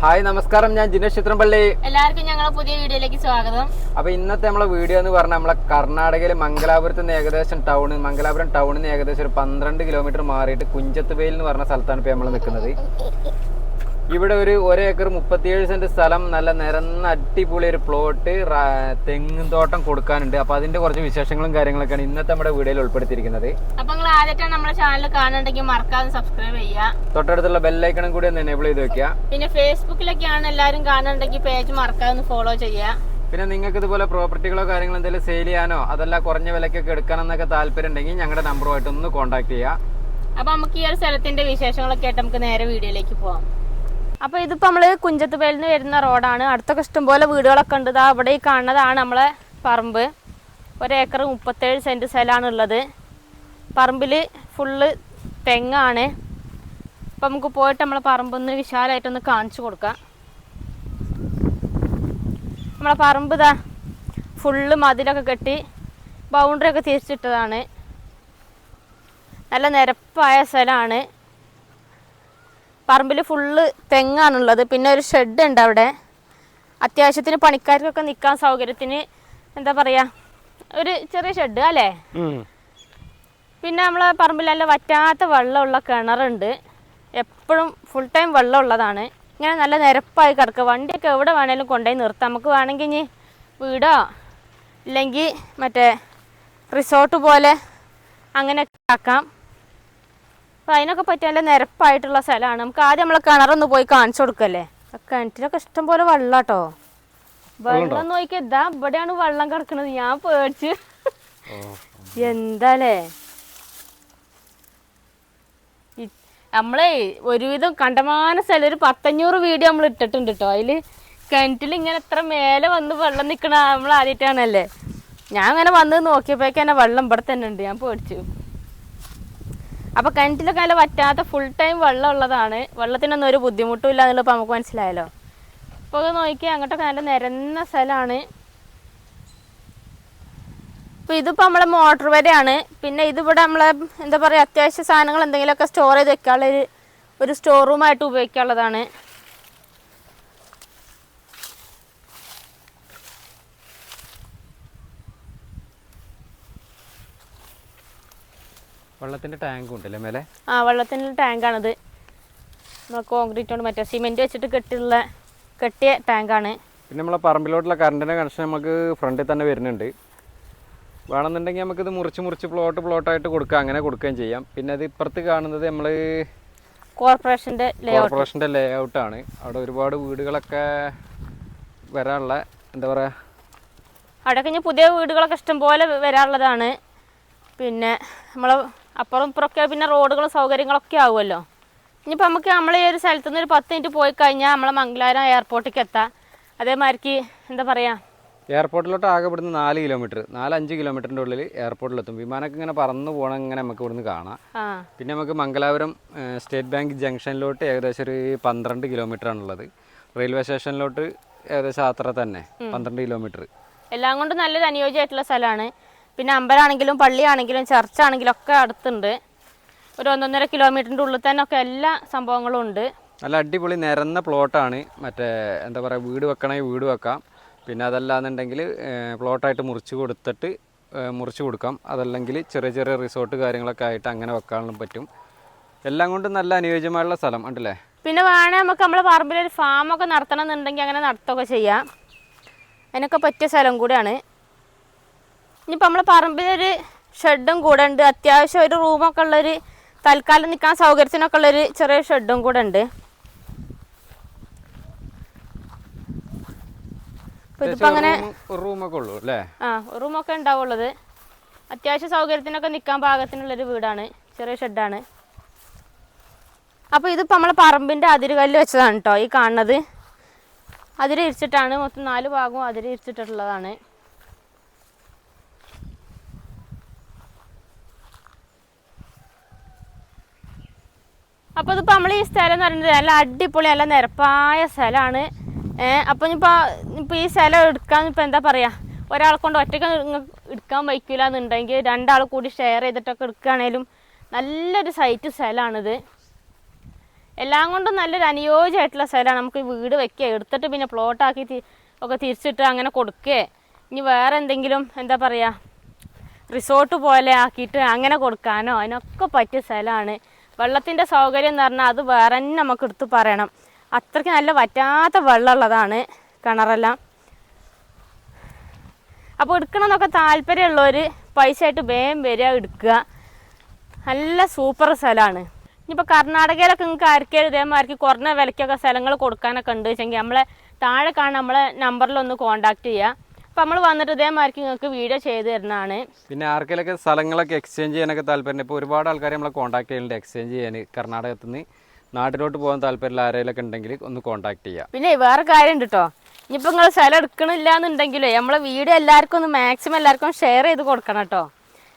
Hi നമസ്കാരം, ഞാൻ ജിനേഷ് ചിത്രംപള്ളി. എല്ലാവർക്കും ഞങ്ങളുടെ പുതിയ വീഡിയോയിലേക്ക് സ്വാഗതം. അപ്പൊ ഇന്നത്തെ നമ്മളെ വീഡിയോ എന്ന് പറഞ്ഞാൽ നമ്മളെ കർണാടകയിലെ മംഗലാപുരത്ത് നിന്ന് ഏകദേശം മംഗലാപുരം ടൗണിൽ നിന്ന് ഏകദേശം ഒരു 12 കിലോമീറ്റർ മാറിയിട്ട് കുഞ്ചത്തുവേൽ എന്ന് പറഞ്ഞ സ്ഥലത്താണ് ഇപ്പൊ നമ്മൾ നിൽക്കുന്നത്. ഇവിടെ ഒരു ഏക്കർ 37 സെന്റ് സ്ഥലം, നല്ല നിരന്ന അടിപൊളി ഒരു പ്ലോട്ട്, തെങ്ങും തോട്ടം കൊടുക്കാനുണ്ട്. അപ്പൊ അതിന്റെ കുറച്ച് വിശേഷങ്ങളും കാര്യങ്ങളൊക്കെയാണ് ഇന്നത്തെ നമ്മുടെ വീഡിയോയിൽ ഉൾപ്പെടുത്തിയിരിക്കുന്നത്. അപ്പൊ നിങ്ങൾ ആദ്യമായിട്ടാണ് നമ്മുടെ ചാനൽ കാണുന്നുണ്ടെങ്കിൽ മറക്കാതെ സബ്സ്ക്രൈബ് ചെയ്യുക. തൊട്ടടുത്തുള്ള ബെല്ലൈക്കണും കൂടി ഒന്ന് എനേബിൾ ചെയ്ത് വെക്കുക. പിന്നെ ഫേസ്ബുക്കിലൊക്കെയാണ് എല്ലാവരും കാണുന്നുണ്ടെങ്കിൽ പേജ് മറക്കാതെ ഒന്ന് ഫോളോ ചെയ്യുക. പിന്നെ നിങ്ങൾക്ക് ഇതുപോലെ പ്രോപ്പർട്ടികളോ കാര്യങ്ങളോ എന്തെങ്കിലും സെയിൽ ചെയ്യാനോ അതല്ല കുറഞ്ഞ വിലക്കൊക്കെ എടുക്കാനെന്നൊക്കെ താല്പര്യം ഉണ്ടെങ്കിൽ ഞങ്ങളുടെ നമ്പറുമായിട്ട് ഒന്ന് കോൺടാക്ട് ചെയ്യുക. അപ്പൊ നമുക്ക് ഈ ഒരു സ്ഥലത്തിന്റെ വിശേഷങ്ങളൊക്കെ ആയിട്ട് നമുക്ക് നേരെ വീഡിയോയിലേക്ക് പോവാം. അപ്പോൾ ഇതിപ്പോൾ നമ്മൾ കുഞ്ചത്തുവേലിൽ നിന്ന് വരുന്ന റോഡാണ്. അടുത്തൊക്കെ ഇഷ്ടംപോലെ വീടുകളൊക്കെ ഉണ്ട്. അവിടെ ഈ കാണുന്നതാണ് നമ്മളെ പറമ്പ്. 1 ഏക്കർ 37 സെന്റ് സ്ഥലമാണ് ഉള്ളത്. പറമ്പിൽ ഫുള്ള് തെങ്ങാണ്. അപ്പം നമുക്ക് പോയിട്ട് നമ്മളെ പറമ്പൊന്ന് വിശാലമായിട്ടൊന്ന് കാണിച്ചു കൊടുക്കാം. നമ്മളെ പറമ്പ് ഇതാ ഫുള്ള് മതിലൊക്കെ കെട്ടി ബൗണ്ടറി ഒക്കെ തിരിച്ചിട്ടതാണ്. നല്ല നിരപ്പായ സ്ഥലമാണ്. പറമ്പിൽ ഫുള്ള് തെങ്ങാണുള്ളത്. പിന്നെ ഒരു ഷെഡ് ഉണ്ട് അവിടെ. അത്യാവശ്യത്തിന് പണിക്കാർക്കൊക്കെ നിൽക്കാൻ സൗകര്യത്തിന് എന്താ പറയുക, ഒരു ചെറിയ ഷെഡ് അല്ലേ. പിന്നെ നമ്മളെ പറമ്പിൽ നല്ല വറ്റാത്ത വെള്ളമുള്ള കിണറുണ്ട്. എപ്പോഴും ഫുൾ ടൈം വെള്ളമുള്ളതാണ്. ഇങ്ങനെ നല്ല നിരപ്പായി കിടക്കുക. വണ്ടിയൊക്കെ എവിടെ വേണേലും കൊണ്ടുപോയി നിർത്താം. നമുക്ക് വേണമെങ്കിൽ ഇനി വീടോ ഇല്ലെങ്കിൽ മറ്റേ റിസോർട്ട് പോലെ അങ്ങനെയൊക്കെ ആക്കാം. അപ്പം അതിനൊക്കെ പറ്റിയ നല്ല നിരപ്പായിട്ടുള്ള സ്ഥലമാണ്. നമുക്ക് ആദ്യം നമ്മളെ കിണറൊന്ന് പോയി കാണിച്ചു കൊടുക്കല്ലേ. കിണറ്റിലൊക്കെ ഇഷ്ടം പോലെ വെള്ളം കേട്ടോ. വെള്ളം നോക്കിയാൽ ഇതാ ഇവിടെയാണ് വെള്ളം കിടക്കുന്നത്. ഞാൻ പേടിച്ച് എന്താലേ. നമ്മളെ ഒരുവിധം കണ്ടമാന സ്ഥലം ഒരു 100-500 വീഡിയോ നമ്മൾ ഇട്ടിട്ടുണ്ട് കേട്ടോ. അതിൽ കിണറ്റിൽ ഇങ്ങനെ എത്ര മേലെ വന്ന് വെള്ളം നിൽക്കണ നമ്മൾ ആദ്യമായിട്ടാണല്ലേ. ഞാൻ അങ്ങനെ വന്ന് നോക്കിയപ്പോഴേക്കന്നെ വെള്ളം ഇവിടെ തന്നെ ഉണ്ട്. ഞാൻ പേടിച്ചു. അപ്പോൾ കിണറ്റിലൊക്കെ നല്ല വറ്റാത്ത ഫുൾ ടൈം വെള്ളം ഉള്ളതാണ്. വെള്ളത്തിനൊന്നും ഒരു ബുദ്ധിമുട്ടും ഇല്ല എന്നുള്ളത് നമുക്ക് മനസ്സിലായല്ലോ. അപ്പോൾ അത് നോക്കിയാൽ അങ്ങോട്ടൊക്കെ നല്ല നിരന്ന സ്ഥലമാണ്. അപ്പോൾ ഇതിപ്പോൾ നമ്മളെ മോട്ടർ വരെയാണ്. പിന്നെ ഇതിവിടെ നമ്മളെ എന്താ പറയുക, അത്യാവശ്യ സാധനങ്ങൾ എന്തെങ്കിലുമൊക്കെ സ്റ്റോർ ചെയ്ത് വെക്കാനുള്ള ഒരു സ്റ്റോർ റൂമായിട്ട് ഉപയോഗിക്കാനുള്ളതാണ്. വെള്ളത്തിന്റെ ടാങ്ക് ഉണ്ടല്ലേ മേലെ. വെള്ളത്തിൻ്റെ ടാങ്കാണിത്. നമ്മൾ കോൺക്രീറ്റ് കൊണ്ട് മറ്റേ സിമെന്റ് വെച്ചിട്ട് കെട്ടിയ ടാങ്കാണ്. പിന്നെ നമ്മളെ പറമ്പിലോട്ടുള്ള കറണ്ടിൻ്റെ കണക്ഷൻ നമുക്ക് ഫ്രണ്ടിൽ തന്നെ വരുന്നുണ്ട്. വേണമെന്നുണ്ടെങ്കിൽ നമുക്കിത് മുറിച്ച് പ്ലോട്ടായിട്ട് കൊടുക്കാം, അങ്ങനെ കൊടുക്കുകയും ചെയ്യാം. പിന്നെ അത് ഇപ്പുറത്ത് കാണുന്നത് നമ്മൾ കോർപ്പറേഷൻ്റെ ലേ ഔട്ടാണ്. അവിടെ ഒരുപാട് വീടുകളൊക്കെ വരാനുള്ള എന്താ പറയുക, അവിടെയൊക്കെ ഇനി പുതിയ വീടുകളൊക്കെ ഇഷ്ടംപോലെ വരാനുള്ളതാണ്. പിന്നെ നമ്മൾ അപ്പുറം ഇപ്പുറമൊക്കെ പിന്നെ റോഡുകളും സൗകര്യങ്ങളൊക്കെ ആവുമല്ലോ. ഇനിയിപ്പോൾ നമുക്ക് നമ്മൾ ഈ ഒരു സ്ഥലത്തു നിന്ന് ഒരു 10 മിനിറ്റ് പോയി കഴിഞ്ഞാൽ നമ്മളെ മംഗലാപുരം എയർപോർട്ടിലേക്ക് എത്താം. അതേമാതിരിക്ക് എന്താ പറയുക, എയർപോർട്ടിലോട്ട് ആകെ ഇവിടുന്ന് 4-5 കിലോമീറ്ററിൻ്റെ ഉള്ളിൽ എയർപോർട്ടിലെത്തും. വിമാനമൊക്കെ ഇങ്ങനെ പറന്ന് പോകണം, ഇങ്ങനെ നമുക്ക് ഇവിടുന്ന് കാണാം. പിന്നെ നമുക്ക് മംഗലാപുരം സ്റ്റേറ്റ് ബാങ്ക് ജംഗ്ഷനിലോട്ട് ഏകദേശം ഒരു 12 കിലോമീറ്റർ ആണുള്ളത്. റെയിൽവേ സ്റ്റേഷനിലോട്ട് ഏകദേശം അത്ര തന്നെ 12 കിലോമീറ്റർ. എല്ലാം കൊണ്ടും നല്ലൊരു അനുയോജ്യമായിട്ടുള്ള സ്ഥലമാണ്. പിന്നെ അമ്പലമാണെങ്കിലും പള്ളിയാണെങ്കിലും ചർച്ചാണെങ്കിലും ഒക്കെ അടുത്തുണ്ട്. ഒരു 1.5 കിലോമീറ്ററിൻ്റെ ഉള്ളിൽ തന്നെ ഒക്കെ എല്ലാ സംഭവങ്ങളും ഉണ്ട്. നല്ല അടിപൊളി നിരന്ന പ്ലോട്ടാണ്. മറ്റേ എന്താ പറയുക, വീട് വെക്കണമെങ്കിൽ വീട് വെക്കാം. പിന്നെ അതല്ലാന്നുണ്ടെങ്കിൽ പ്ലോട്ടായിട്ട് മുറിച്ച് കൊടുക്കാം. അതല്ലെങ്കിൽ ചെറിയ റിസോർട്ട് കാര്യങ്ങളൊക്കെ ആയിട്ട് അങ്ങനെ വെക്കാനും പറ്റും. എല്ലാം കൊണ്ടും നല്ല അനുയോജ്യമായുള്ള സ്ഥലം ഉണ്ടല്ലേ. പിന്നെ വേണേൽ നമുക്ക് നമ്മളെ പറമ്പിലൊരു ഫാമൊക്കെ നടത്തണം എന്നുണ്ടെങ്കിൽ അങ്ങനെ നടത്തുകയൊക്കെ ചെയ്യാം. അതിനൊക്കെ പറ്റിയ സ്ഥലം കൂടിയാണ്. ഇനിയിപ്പോൾ നമ്മളെ പറമ്പിലൊരു ഷെഡും കൂടെ ഉണ്ട്. അത്യാവശ്യം ഒരു റൂമൊക്കെ ഉള്ളൊരു തൽക്കാലം നിൽക്കാൻ സൗകര്യത്തിനൊക്കെ ഉള്ളൊരു ചെറിയ ഷെഡും കൂടെ ഉണ്ട്. ഇതിപ്പോൾ അങ്ങനെ റൂമൊക്കെ ഉള്ളൂ അല്ലേ. റൂമൊക്കെ ഉണ്ടാവുള്ളത്. അത്യാവശ്യ സൗകര്യത്തിനൊക്കെ നിൽക്കാൻ പാകത്തിനുള്ളൊരു വീടാണ്, ചെറിയ ഷെഡാണ്. അപ്പോൾ ഇതിപ്പോൾ നമ്മളെ പറമ്പിൻ്റെ അതിരുകല്ല് വെച്ചതാണ് കേട്ടോ ഈ കാണുന്നത്. അതിര് ഇരിച്ചിട്ടാണ്, മൊത്തം 4 ഭാഗവും അതിര് ഇരിച്ചിട്ടുള്ളതാണ്. അപ്പോൾ ഇതിപ്പോൾ നമ്മൾ ഈ സ്ഥലം എന്ന് പറയുന്നത് നല്ല അടിപൊളി നല്ല നിരപ്പായ സ്ഥലമാണ്. അപ്പോൾ ഇപ്പോൾ ഈ സ്ഥലം എടുക്കാൻ ഇപ്പോൾ എന്താ പറയുക, ഒരാളെ കൊണ്ട് ഒറ്റയ്ക്ക് എടുക്കാൻ വയ്ക്കില്ല എന്നുണ്ടെങ്കിൽ 2 ആൾ കൂടി ഷെയർ ചെയ്തിട്ടൊക്കെ എടുക്കുകയാണെങ്കിലും നല്ലൊരു സൈറ്റ് സ്ഥലമാണിത്. എല്ലാം കൊണ്ടും നല്ലൊരു അനുയോജ്യമായിട്ടുള്ള സ്ഥലമാണ്. നമുക്ക് വീട് വെക്കുക, എടുത്തിട്ട് പിന്നെ പ്ലോട്ടാക്കി ഒക്കെ തിരിച്ചിട്ട് അങ്ങനെ കൊടുക്കുക, ഇനി വേറെ എന്തെങ്കിലും എന്താ പറയുക റിസോർട്ട് പോലെ ആക്കിയിട്ട് അങ്ങനെ കൊടുക്കാനോ അതിനൊക്കെ പറ്റിയ സ്ഥലമാണ്. വെള്ളത്തിൻ്റെ സൗകര്യം എന്ന് പറഞ്ഞാൽ അത് വേറെ തന്നെ നമുക്ക് എടുത്ത് പറയണം. അത്രയ്ക്ക് നല്ല വറ്റാത്ത വെള്ളമുള്ളതാണ് കിണറെല്ലാം. അപ്പോൾ എടുക്കണമെന്നൊക്കെ താല്പര്യമുള്ളവർ പൈസ ആയിട്ട് വേഗം വരിക, എടുക്കുക. നല്ല സൂപ്പർ സ്ഥലമാണ്. ഇനിയിപ്പോൾ കർണാടകയിലൊക്കെ നിങ്ങൾക്ക് ആർക്കെങ്കിലും ഇതേമാതിരി കുറഞ്ഞ വിലയ്ക്കൊക്കെ സ്ഥലങ്ങൾ കൊടുക്കാനൊക്കെ ഉണ്ട് വെച്ചെങ്കിൽ നമ്മളെ താഴെ കാണാൻ നമ്മളെ നമ്പറിലൊന്ന് കോൺടാക്ട് ചെയ്യുക. അപ്പോൾ നമ്മൾ വന്നിട്ട് ഇതേമാതിരി നിങ്ങൾക്ക് വീഡിയോ ചെയ്ത് തരുന്നതാണ്. പിന്നെ ആർക്കെങ്കിലൊക്കെ സ്ഥലങ്ങളൊക്കെ എക്സ്ചേഞ്ച് ചെയ്യാനൊക്കെ താല്പര്യം. ഇപ്പോൾ ഒരുപാട് ആൾക്കാർ നമ്മളെ കോൺടാക്ട് ചെയ്യുന്നുണ്ട് എക്സ്ചേഞ്ച് ചെയ്യാൻ. കർണാടകത്തിൽ നിന്ന് നാട്ടിലോട്ട് പോകാൻ താല്പര്യമുള്ള ആരെങ്കിലൊക്കെ ഉണ്ടെങ്കിൽ ഒന്ന് കോൺടാക്ട് ചെയ്യുക. പിന്നെ വേറെ കാര്യം ഉണ്ട് കേട്ടോ, ഇനിയിപ്പോൾ നിങ്ങൾ സ്ഥലം എടുക്കണില്ല എന്നുണ്ടെങ്കിലേ നമ്മളെ വീഡിയോ എല്ലാവർക്കും ഒന്ന് മാക്സിമം എല്ലാവർക്കും ഷെയർ ചെയ്ത് കൊടുക്കണം കേട്ടോ.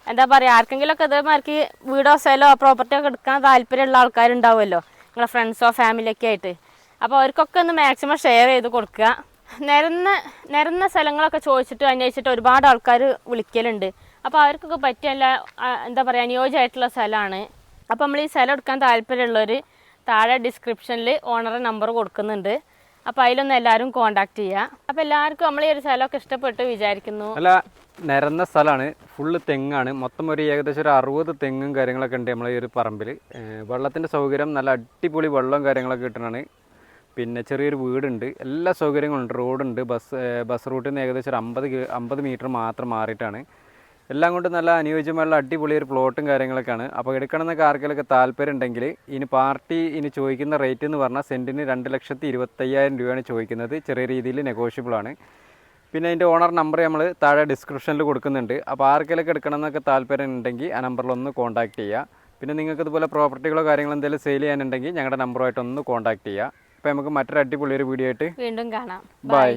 എന്താ പറയുക, ആർക്കെങ്കിലുമൊക്കെ ഇതേമാതിരി വീടോ സ്ഥലമോ പ്രോപ്പർട്ടിയോ ഒക്കെ എടുക്കാൻ താല്പര്യമുള്ള ആൾക്കാരുണ്ടാവുമല്ലോ നിങ്ങളെ ഫ്രണ്ട്സോ ഫാമിലിയൊക്കെ ആയിട്ട്. അപ്പോൾ അവർക്കൊക്കെ ഒന്ന് മാക്സിമം ഷെയർ ചെയ്ത് കൊടുക്കുക. നിരന്ന സ്ഥലങ്ങളൊക്കെ ചോദിച്ചിട്ട് അന്വേഷിച്ചിട്ട് ഒരുപാട് ആൾക്കാർ വിളിക്കലുണ്ട്. അപ്പോൾ അവർക്കൊക്കെ പറ്റിയ എന്താ പറയുക അനുയോജ്യമായിട്ടുള്ള സ്ഥലമാണ്. അപ്പോൾ നമ്മൾ ഈ സ്ഥലം എടുക്കാൻ താല്പര്യമുള്ളവർ താഴെ ഡിസ്ക്രിപ്ഷനിൽ ഓണറുടെ നമ്പർ കൊടുക്കുന്നുണ്ട്. അപ്പോൾ അതിലൊന്ന് എല്ലാവരും കോൺടാക്ട് ചെയ്യുക. അപ്പോൾ എല്ലാവർക്കും നമ്മൾ ഈ ഒരു സ്ഥലമൊക്കെ ഇഷ്ടപ്പെട്ട് വിചാരിക്കുന്നു. നല്ല നിരന്ന സ്ഥലമാണ്, ഫുള്ള് തെങ്ങാണ്. മൊത്തം ഒരു ഏകദേശം ഒരു 60 തെങ്ങും കാര്യങ്ങളൊക്കെ ഉണ്ട് നമ്മളെ ഈ ഒരു പറമ്പിൽ. വെള്ളത്തിൻ്റെ സൗകര്യം നല്ല അടിപൊളി വെള്ളവും കാര്യങ്ങളൊക്കെ കിട്ടണതാണ്. പിന്നെ ചെറിയൊരു വീടുണ്ട്, എല്ലാ സൗകര്യങ്ങളുണ്ട്, റോഡുണ്ട്. ബസ് റൂട്ടിൽ നിന്ന് ഏകദേശം ഒരു 50 മീറ്റർ മാത്രം മാറിയിട്ടാണ്. എല്ലാം കൊണ്ട് നല്ല അനുയോജ്യമായുള്ള അടിപൊളി ഒരു പ്ലോട്ടും കാര്യങ്ങളൊക്കെയാണ്. അപ്പോൾ എടുക്കണമെന്നൊക്കെ ആർക്കെങ്കിലൊക്കെ താല്പര്യം ഉണ്ടെങ്കിൽ ഇനി ചോദിക്കുന്ന റേറ്റ് എന്ന് പറഞ്ഞാൽ സെൻറ്റിന് 2,25,000 രൂപയാണ് ചോദിക്കുന്നത്. ചെറിയ രീതിയിൽ നെഗോഷ്യബിൾ ആണ്. പിന്നെ അതിൻ്റെ ഓണർ നമ്പർ നമ്മൾ താഴെ ഡിസ്ക്രിപ്ഷനിൽ കൊടുക്കുന്നുണ്ട്. അപ്പോൾ ആർക്കെങ്കിലൊക്കെ എടുക്കണമെന്നൊക്കെ താല്പര്യം ഉണ്ടെങ്കിൽ ആ നമ്പറിലൊന്ന് കോൺടാക്ട് ചെയ്യുക. പിന്നെ നിങ്ങൾക്ക് ഇതുപോലെ പ്രോപ്പർട്ടികളോ കാര്യങ്ങളോ എന്തെങ്കിലും സെയിൽ ചെയ്യാനുണ്ടെങ്കിൽ ഞങ്ങളുടെ നമ്പറുമായിട്ടൊന്ന് കോൺടാക്ട് ചെയ്യുക. അപ്പോൾ നമുക്ക് മറ്റൊരു അടിപൊളി ഒരു വീഡിയോ ആയിട്ട് വീണ്ടും കാണാം. ബൈ.